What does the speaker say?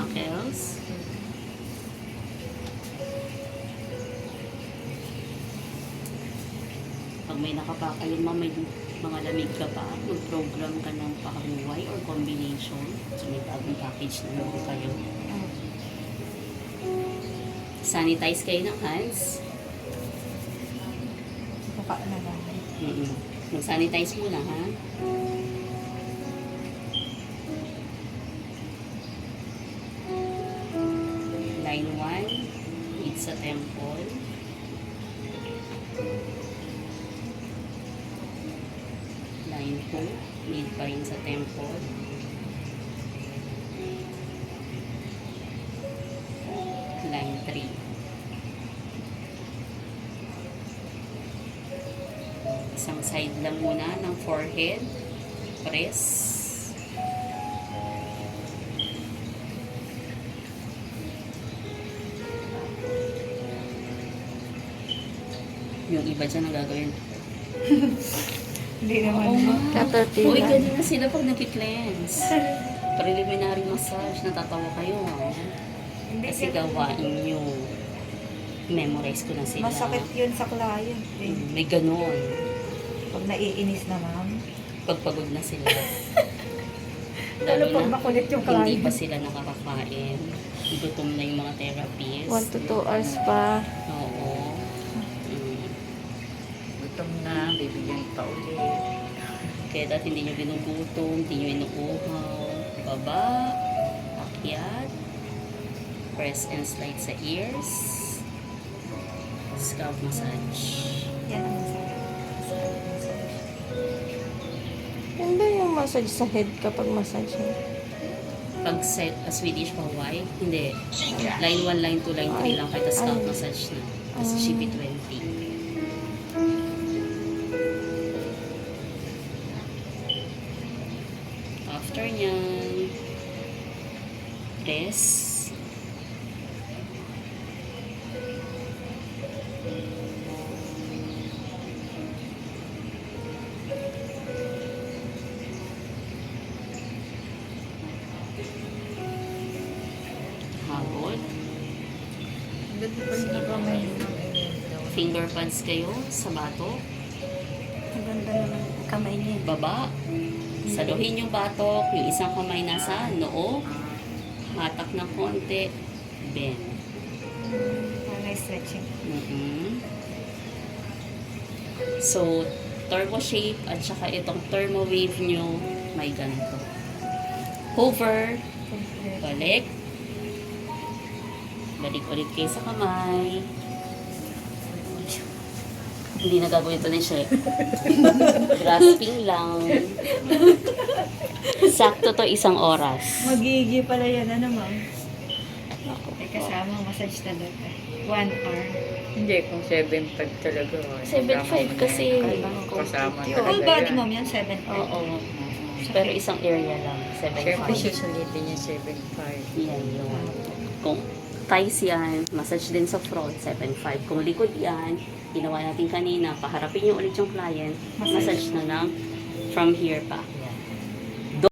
knuckles. Pag may nakapapalima, may mga lamig ka pa, mag-program ka ng pakabuhay or combination. So, may bagong package na naman kayo. Sanitize kayo ng hands. Buka na lang. Mag-sanitize muna, ha? Line 1, lead sa temple. Line 2, lead pa rin sa temple. Line 3. Isang side lang muna ng forehead. Press. Yung iba dyan ang gagawin. Hindi naman. Oo nga. Caterpillar. Uy, ganyan na sila pag nag-cleanse. Preliminary massage. Natatawa kayo, ha? Hindi Kasi gawain nyo. Memorize ko na sila. Masakit yun sa client. Eh. May ganun. Pag naiinis na, ma'am. Pagpagod na sila. Lalo Lalo pag na, makulit yung hindi client. pa sila nakakakain. Gutom na yung mga therapists. 1 to 2 hours pa. Oo. Gutom na, bibigyan pa ulit. Kaya dati hindi nyo binugutom, hindi nyo inuuhaw. Baba, akyat, press and slide sa ears, scalp massage. Yan ang masarap. Yan ba yung massage sa head kapag massage mo? Pag set a Swedish Hawaii, hindi. Line 1, line 2, line 3 lang, kahit scalp massage na. Kasi CP20. After nyan, press. Habol. Finger pads kayo sa batok. Ang ganda naman ang kamay niya. Baba. Saluhin yung batok. Yung isang kamay nasa noo. Hatak ng konti. Bend. Nice stretching. So, turbo shape at saka itong thermo wave nyo, may ganito. Hover. Balik. Balik ulit kayo sa kamay. Hindi na gagawin ito ni Chef. Grasping lang. Sakto to 1 oras. Magigi pala yan, ano ma'am? May kasama massage talaga. 1 hour. Hindi, kung 7.5 talaga. 7.5 kasi. Kasama Full talaga body yan. ma'am yan, 7 hour. Oo. Pero isang area lang. Siyempre, 7.5. susulitin niya 7.5. Yan yun. Kung thighs yan, massage din sa front, 7.5. Kung likod yan, ginawa natin kanina, paharapin nyo ulit yung client, massage na ng from here pa.